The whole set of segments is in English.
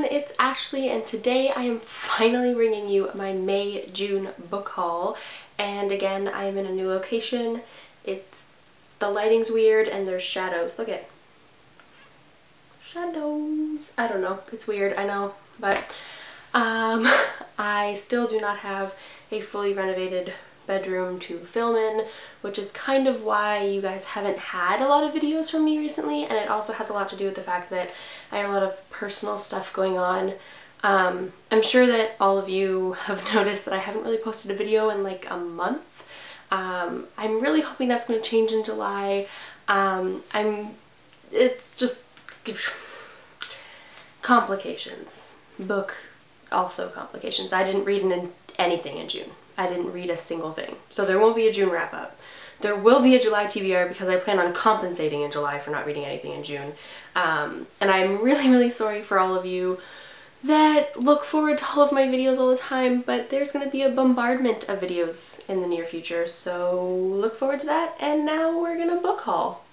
everyone, it's Ashley, and today I am finally bringing you my May-June book haul. And again, I am in a new location. The lighting's weird and there's shadows. Look at shadows. I don't know, it's weird, I know, but I still do not have a fully renovated bedroom to film in, which is kind of why you guys haven't had a lot of videos from me recently, and it also has a lot to do with the fact that I had a lot of personal stuff going on. I'm sure that all of you have noticed that I haven't really posted a video in like a month. I'm really hoping that's going to change in July. It's just complications. Book also complications. I didn't read anything in June. I didn't read a single thing. So there won't be a June wrap up. There will be a July TBR because I plan on compensating in July for not reading anything in June. And I'm really, really sorry for all of you that look forward to all of my videos all the time, but there's going to be a bombardment of videos in the near future, so look forward to that. And now we're going to book haul.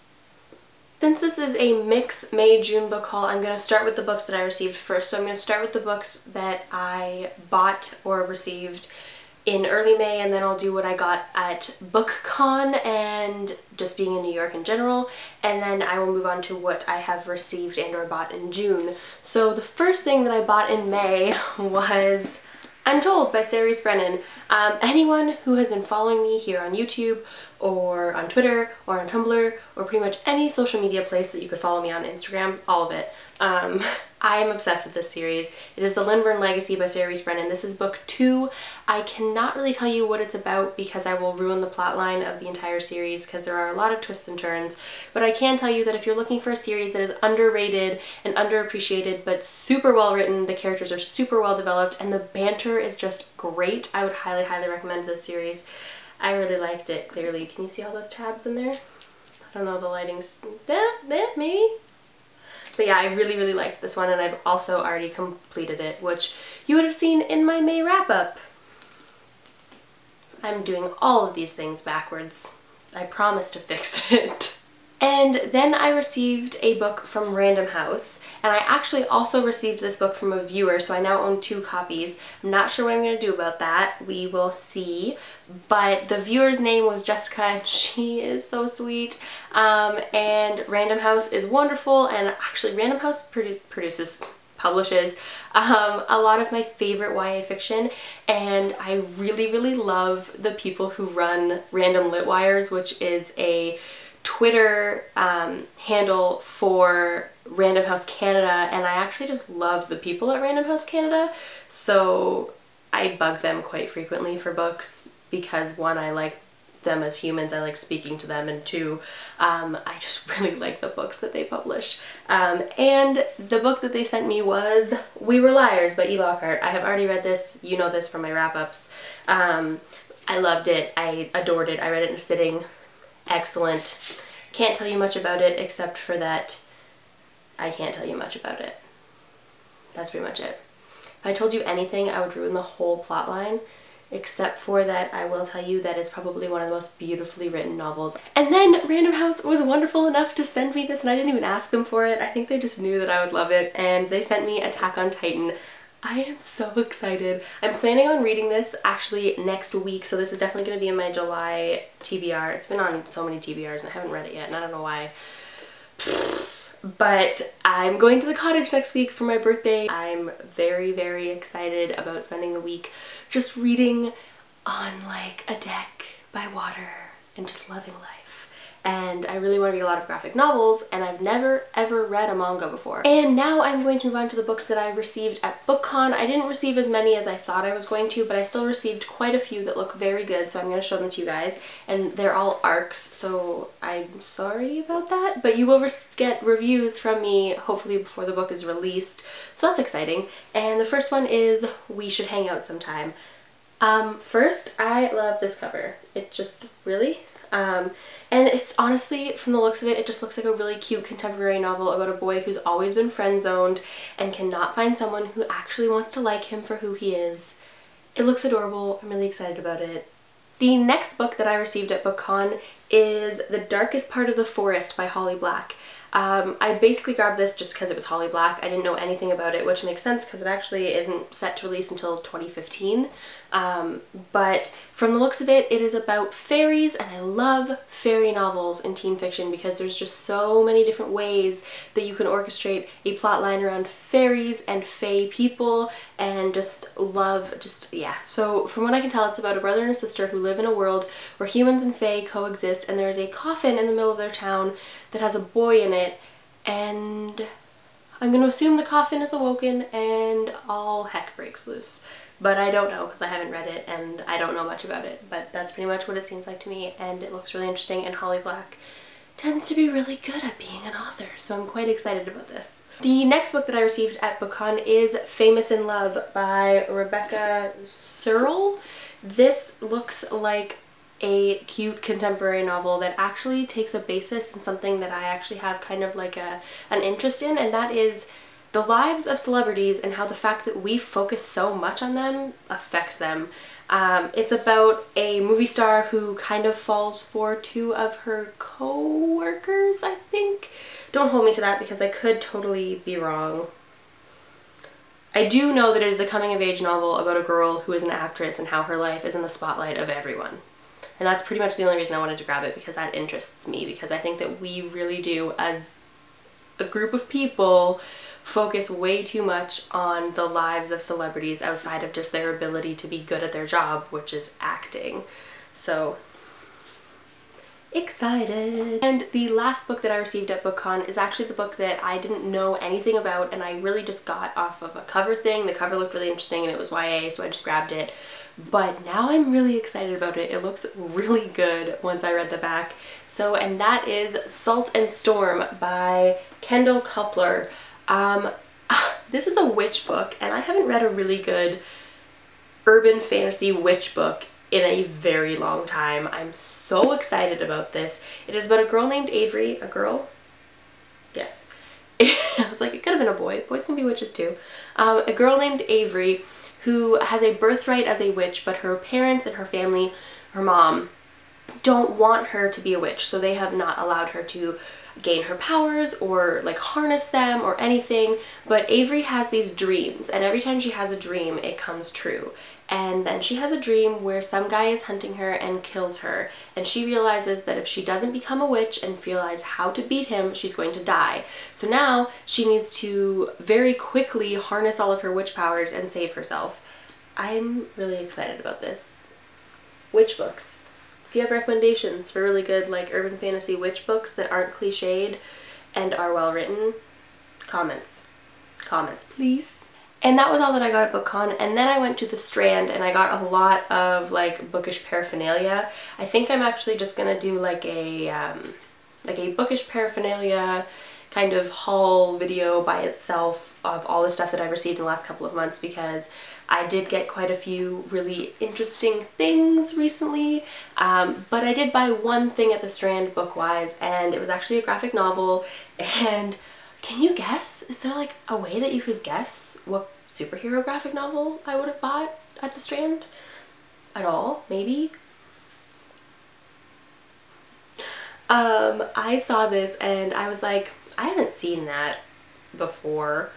Since this is a mix May-June book haul, I'm going to start with the books that I received first. So I'm going to start with the books that I bought or received in early May, and then I'll do what I got at BookCon and just being in New York in general, and then I will move on to what I have received and or bought in June. So the first thing that I bought in May was Untold by Sarah Brennan. Anyone who has been following me here on YouTube or on Twitter or on Tumblr or pretty much any social media place that you could follow me on, Instagram, all of it. I am obsessed with this series. It is The Lindburn Legacy by Sarah Brennan. This is book 2. I cannot really tell you what it's about because I will ruin the plotline of the entire series because there are a lot of twists and turns, but I can tell you that if you're looking for a series that is underrated and underappreciated but super well written, the characters are super well developed, and the banter is just great, I would highly, highly recommend this series. I really liked it, clearly. Can you see all those tabs in there? I don't know, the lighting's... there, maybe? But yeah, I really, really liked this one, and I've also already completed it, which you would have seen in my May wrap-up. I'm doing all of these things backwards. I promise to fix it. And then I received a book from Random House, and I actually also received this book from a viewer, so I now own 2 copies. I'm not sure what I'm going to do about that. We will see. But the viewer's name was Jessica, and she is so sweet. And Random House is wonderful, and actually Random House publishes a lot of my favorite YA fiction, and I really, really love the people who run Random Litwires, which is a Twitter handle for Random House Canada, and I actually just love the people at Random House Canada, so I bug them quite frequently for books because 1, I like them as humans, I like speaking to them, and 2, I just really like the books that they publish. And the book that they sent me was We Were Liars by E. Lockhart. I have already read this, you know this from my wrap-ups. I loved it, I adored it, I read it in a sitting. Excellent. Can't tell you much about it except for that I can't tell you much about it. That's pretty much it. If I told you anything, I would ruin the whole plotline, except for that I will tell you that it's probably one of the most beautifully written novels. And then Random House was wonderful enough to send me this, and I didn't even ask them for it. I think they just knew that I would love it, and they sent me Attack on Titan. I am so excited. I'm planning on reading this actually next week, so this is definitely going to be in my July TBR. It's been on so many TBRs and I haven't read it yet, and I don't know why. But I'm going to the cottage next week for my birthday. I'm very, very excited about spending the week just reading on like a deck by water and just loving life. And I really want to read a lot of graphic novels, and I've never ever read a manga before. And now I'm going to move on to the books that I received at BookCon. I didn't receive as many as I thought I was going to, but I still received quite a few that look very good, so I'm going to show them to you guys. And they're all ARCs, so I'm sorry about that, but you will get reviews from me hopefully before the book is released, so that's exciting. And the first one is We Should Hang Out Sometime. First, I love this cover. It just really... and it's honestly, from the looks of it, it just looks like a really cute contemporary novel about a boy who's always been friend-zoned and cannot find someone who actually wants to like him for who he is. It looks adorable. I'm really excited about it. The next book that I received at BookCon is The Darkest Part of the Forest by Holly Black. I basically grabbed this just because it was Holly Black. I didn't know anything about it, which makes sense because it actually isn't set to release until 2015. But from the looks of it, it is about fairies, and I love fairy novels in teen fiction because there's just so many different ways that you can orchestrate a plot line around fairies and fae people, and yeah. So from what I can tell, it's about a brother and a sister who live in a world where humans and fae coexist, and there is a coffin in the middle of their town that has a boy in it, and I'm going to assume the coffin is awoken and all heck breaks loose. But I don't know because I haven't read it and I don't know much about it, but that's pretty much what it seems like to me, and it looks really interesting, and Holly Black tends to be really good at being an author, so I'm quite excited about this. The next book that I received at BookCon is Famous in Love by Rebecca Searle. This looks like a cute contemporary novel that actually takes a basis in something that I actually have kind of like an interest in, and that is the lives of celebrities and how the fact that we focus so much on them affects them. It's about a movie star who kind of falls for two of her co-workers, I think. Don't hold me to that because I could totally be wrong. I do know that it is a coming-of-age novel about a girl who is an actress and how her life is in the spotlight of everyone. And that's pretty much the only reason I wanted to grab it, because that interests me, because I think that we really do, as a group of people, focus way too much on the lives of celebrities outside of just their ability to be good at their job, which is acting. So, excited! And the last book that I received at BookCon is actually the book that I didn't know anything about, and I really just got off of a cover thing. The cover looked really interesting and it was YA, so I just grabbed it. But now I'm really excited about it. It looks really good once I read the back. So, and that is Salt and Storm by Kendall Coupler. This is a witch book, and I haven't read a really good urban fantasy witch book in a very long time. I'm so excited about this. It is about a girl named Avery. A girl? Yes. I was like, it could have been a boy. Boys can be witches too. A girl named Avery who has a birthright as a witch, but her parents and her family, her mom, don't want her to be a witch, so they have not allowed her to gain her powers or like harness them or anything. But Avery has these dreams, and every time she has a dream it comes true. And then she has a dream where some guy is hunting her and kills her, and she realizes that if she doesn't become a witch and realize how to beat him, she's going to die. So now she needs to very quickly harness all of her witch powers and save herself. I'm really excited about this. Witch books. If you have recommendations for really good like urban fantasy witch books that aren't cliched and are well written, comments. Comments, please. And that was all that I got at BookCon, and then I went to the Strand and I got a lot of like bookish paraphernalia. I think I'm actually just gonna do like a bookish paraphernalia kind of haul video by itself of all the stuff that I've received in the last couple of months, because I did get quite a few really interesting things recently, but I did buy one thing at the Strand book-wise, and it was actually a graphic novel. And can you guess? Is there like a way that you could guess what superhero graphic novel I would have bought at the Strand? At all? Maybe? I saw this and I was like, I haven't seen that before.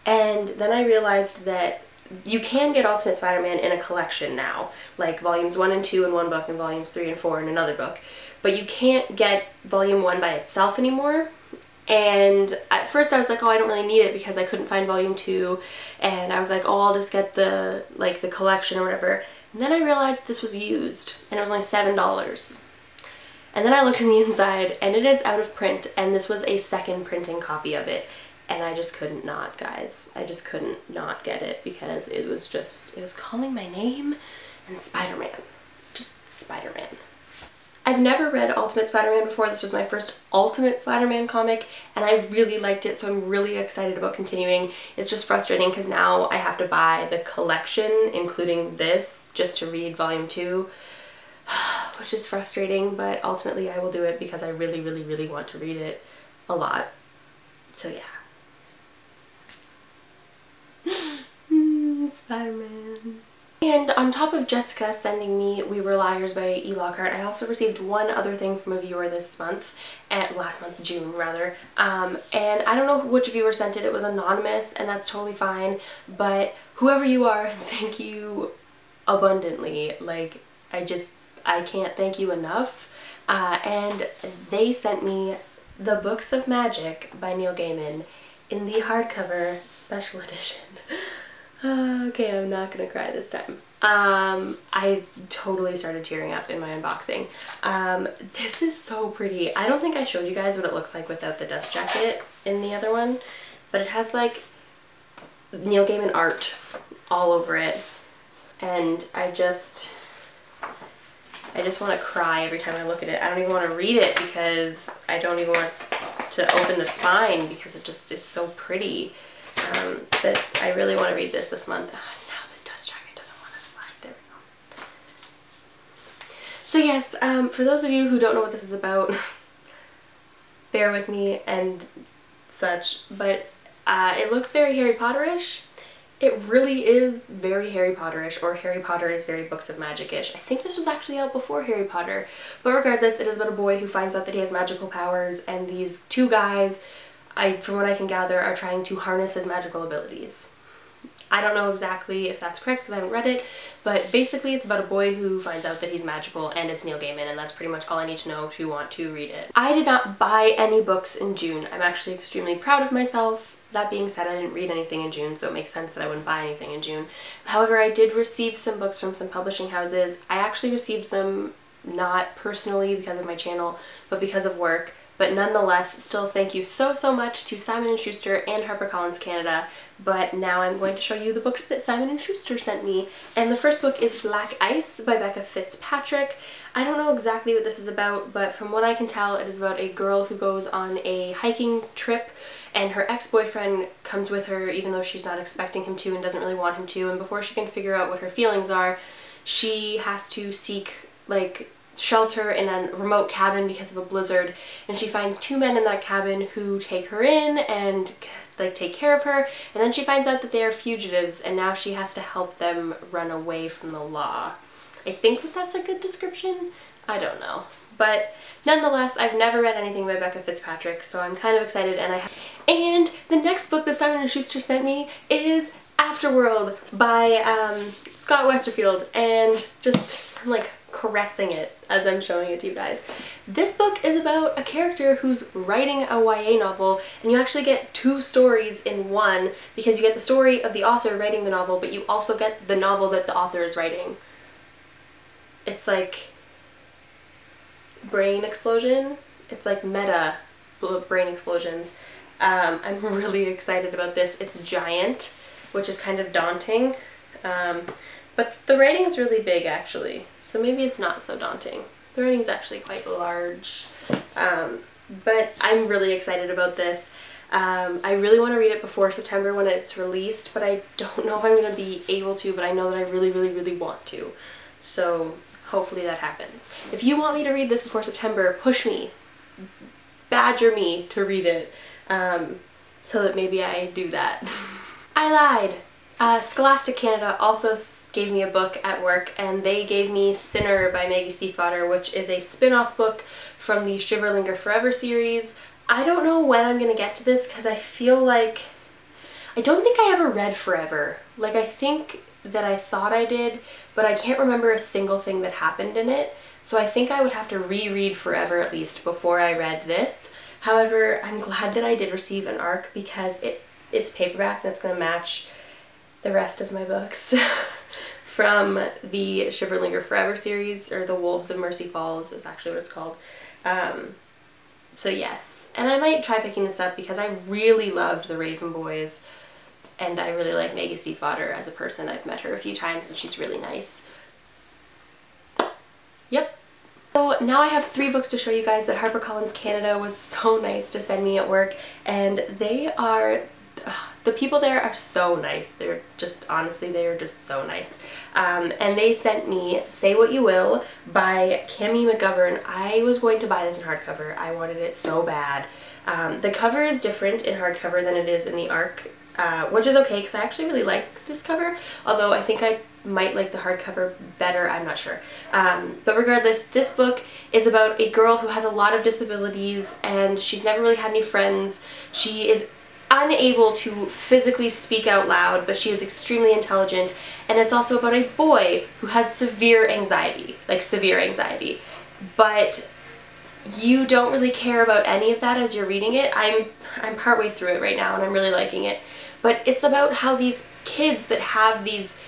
And then I realized that you can get Ultimate Spider-Man in a collection now, like volumes 1 and 2 in one book and volumes 3 and 4 in another book. But you can't get volume 1 by itself anymore. And at first I was like, oh, I don't really need it because I couldn't find volume 2, and I was like, oh, I'll just get the collection or whatever. And then I realized this was used and it was only $7. And then I looked in the inside and it is out of print, and this was a second printing copy of it, and I just couldn't not, guys. I just couldn't not get it because it was calling my name, and Spider-Man. Just Spider-Man. I've never read Ultimate Spider-Man before. This was my first Ultimate Spider-Man comic, and I really liked it, so I'm really excited about continuing. It's just frustrating because now I have to buy the collection, including this, just to read volume 2, which is frustrating, but ultimately I will do it because I really, really, really want to read it a lot. So yeah. Spider-Man. And on top of Jessica sending me We Were Liars by E. Lockhart, I also received one other thing from a viewer this month, last month, June rather, and I don't know which viewer sent it. It was anonymous, and that's totally fine, but whoever you are, thank you abundantly. Like, I can't thank you enough. And they sent me The Books of Magic by Neil Gaiman in the hardcover special edition. Okay, I'm not gonna cry this time. I totally started tearing up in my unboxing. This is so pretty. I don't think I showed you guys what it looks like without the dust jacket in the other one, but it has like Neil Gaiman art all over it, and I just want to cry every time I look at it. I don't even want to read it because I don't even want to open the spine because it just is so pretty. But I really want to read this month. Now the dust jacket doesn't want to slide. There we go. So yes, for those of you who don't know what this is about, bear with me and such, but it looks very Harry Potter-ish. It really is very Harry Potter-ish, or Harry Potter is very Books of Magic-ish. I think this was actually out before Harry Potter, but regardless, it is about a boy who finds out that he has magical powers, and these two guys, from what I can gather, are trying to harness his magical abilities. I don't know exactly if that's correct because I haven't read it, but basically it's about a boy who finds out that he's magical, and it's Neil Gaiman, and that's pretty much all I need to know if you want to read it. I did not buy any books in June. I'm actually extremely proud of myself. That being said, I didn't read anything in June, so it makes sense that I wouldn't buy anything in June. However, I did receive some books from some publishing houses. I actually received them not personally because of my channel, but because of work. But nonetheless, still thank you so much to Simon & Schuster and HarperCollins Canada. But now I'm going to show you the books that Simon & Schuster sent me. And the first book is Black Ice by Becca Fitzpatrick. I don't know exactly what this is about, but from what I can tell, it is about a girl who goes on a hiking trip, and her ex-boyfriend comes with her even though she's not expecting him to and doesn't really want him to, and before she can figure out what her feelings are, she has to seek like shelter in a remote cabin because of a blizzard, and she finds two men in that cabin who take her in and like take care of her, and then she finds out that they are fugitives, and now she has to help them run away from the law. I think that that's a good description. I don't know. But nonetheless, I've never read anything by Becca Fitzpatrick, so I'm kind of excited, and the next book that Simon & Schuster sent me is Afterworld by Scott Westerfield, and just I'm like caressing it as I'm showing it to you guys. This book is about a character who's writing a YA novel, and you actually get two stories in one, because you get the story of the author writing the novel, but you also get the novel that the author is writing. It's like brain explosion. It's like meta brain explosions. I'm really excited about this. It's giant, which is kind of daunting, but the writing's really big actually, so maybe it's not so daunting. The writing's actually quite large, but I'm really excited about this. I really want to read it before September when it's released, but I don't know if I'm going to be able to, but I know that I really want to, so hopefully that happens. If you want me to read this before September, push me, badger me to read it, so that maybe I do that. I lied. Scholastic Canada also gave me a book at work, and they gave me Sinner by Maggie Stiefvater, which is a spin-off book from the Shiverlinger Forever series. I don't know when I'm gonna get to this because I feel like I don't think I ever read Forever. Like, I think that I thought I did, but I can't remember a single thing that happened in it, so I think I would have to reread Forever at least before I read this. However, I'm glad that I did receive an ARC because it's paperback that's going to match the rest of my books from the Shiverlinger Forever series, or the Wolves of Mercy Falls is actually what it's called. So yes, and I might try picking this up because I really loved the Raven Boys, and I really like Maggie Stiefvater as a person. I've met her a few times and she's really nice. Yep. So now I have 3 books to show you guys that HarperCollins Canada was so nice to send me at work, and they are, the people there are so nice. They're just, honestly, they are just so nice. And they sent me Say What You Will by Cammie McGovern. I was going to buy this in hardcover. I wanted it so bad. The cover is different in hardcover than it is in the ARC which is okay because I actually really like this cover, although I think I might like the hardcover better, I'm not sure. But regardless, this book is about a girl who has a lot of disabilities and she's never really had any friends. She is unable to physically speak out loud, but she is extremely intelligent, and it's also about a boy who has severe anxiety, like severe anxiety. But you don't really care about any of that as you're reading it. I'm partway through it right now and I'm really liking it. But it's about how these kids that have these,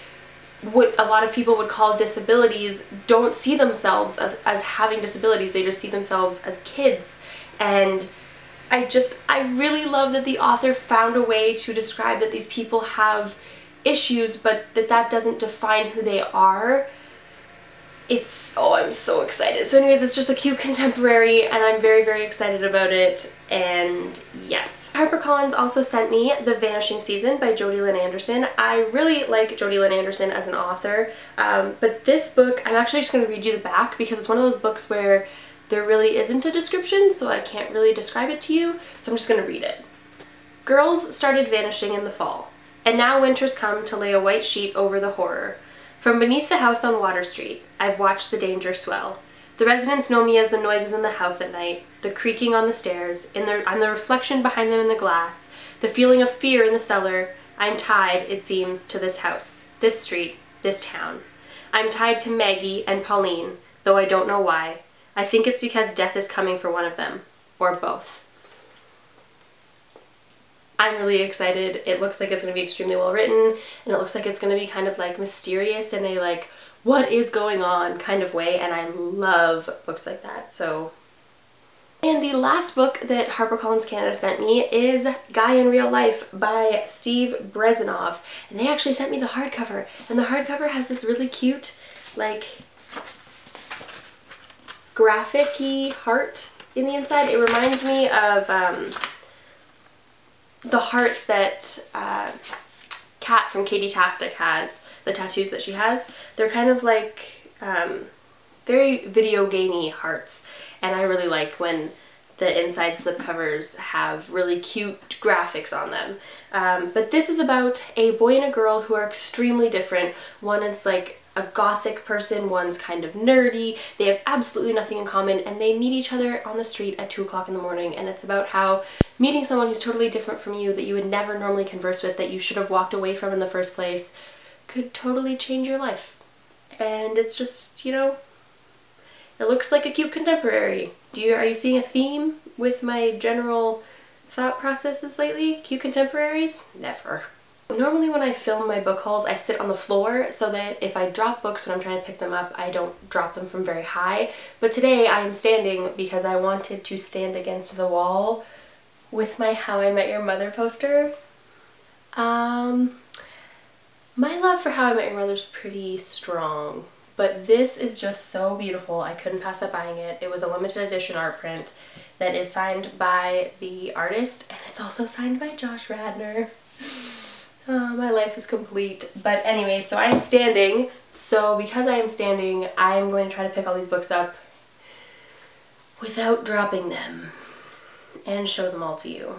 what a lot of people would call disabilities, don't see themselves as having disabilities. They just see themselves as kids. And I really love that the author found a way to describe that these people have issues, but that doesn't define who they are. Oh, I'm so excited. So anyways, it's just a cute contemporary and I'm very, very excited about it. And yes. HarperCollins also sent me The Vanishing Season by Jodi Lynn Anderson. I really like Jodi Lynn Anderson as an author, but this book, I'm actually just going to read you the back because it's one of those books where there really isn't a description, so I can't really describe it to you, so I'm just going to read it. Girls started vanishing in the fall, and now winter's come to lay a white sheet over the horror. From beneath the house on Water Street, I've watched the danger swell. The residents know me as the noises in the house at night, the creaking on the stairs, I'm the reflection behind them in the glass, the feeling of fear in the cellar. I'm tied, it seems, to this house, this street, this town. I'm tied to Maggie and Pauline, though I don't know why. I think it's because death is coming for one of them, or both. I'm really excited. It looks like it's going to be extremely well written, and it looks like it's going to be kind of like mysterious in a like, what is going on kind of way, and I love books like that, so. And the last book that HarperCollins Canada sent me is Guy in Real Life by Steve Brezanov, and they actually sent me the hardcover, and the hardcover has this really cute, like, graphic-y heart in the inside. It reminds me of the hearts that Kat from Katie Tastic has, the tattoos that she has. They're kind of like very video gamey hearts, and I really like when the inside slipcovers have really cute graphics on them. But this is about a boy and a girl who are extremely different. One is like a gothic person, one's kind of nerdy, they have absolutely nothing in common, and they meet each other on the street at 2 o'clock in the morning, and it's about how meeting someone who's totally different from you, that you would never normally converse with, that you should have walked away from in the first place, could totally change your life. And it's just, you know, it looks like a cute contemporary. Are you seeing a theme with my general thought processes lately? Cute contemporaries? Never. Normally when I film my book hauls, I sit on the floor so that if I drop books when I'm trying to pick them up, I don't drop them from very high. But today I am standing because I wanted to stand against the wall with my How I Met Your Mother poster. My love for How I Met Your Mother is pretty strong, but this is just so beautiful. I couldn't pass up buying it. It was a limited edition art print that is signed by the artist, and it's also signed by Josh Radnor. My life is complete. But anyway, so I am standing, so because I am standing, I am going to try to pick all these books up without dropping them and show them all to you.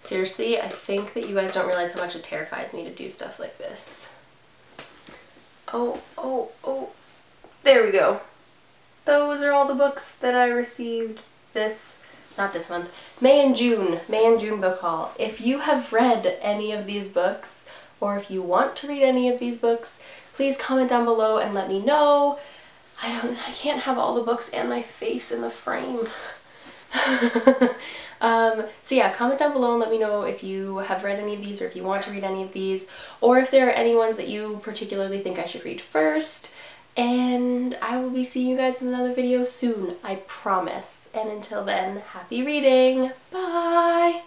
Seriously, I think that you guys don't realize how much it terrifies me to do stuff like this. Oh, there we go. Those are all the books that I received not this month, May and June book haul. If you have read any of these books, or if you want to read any of these books, please comment down below and let me know. I can't have all the books and my face in the frame. So yeah, comment down below and let me know if you have read any of these, or if you want to read any of these, or if there are any ones that you particularly think I should read first. And I will be seeing you guys in another video soon, I promise. And until then, happy reading! Bye!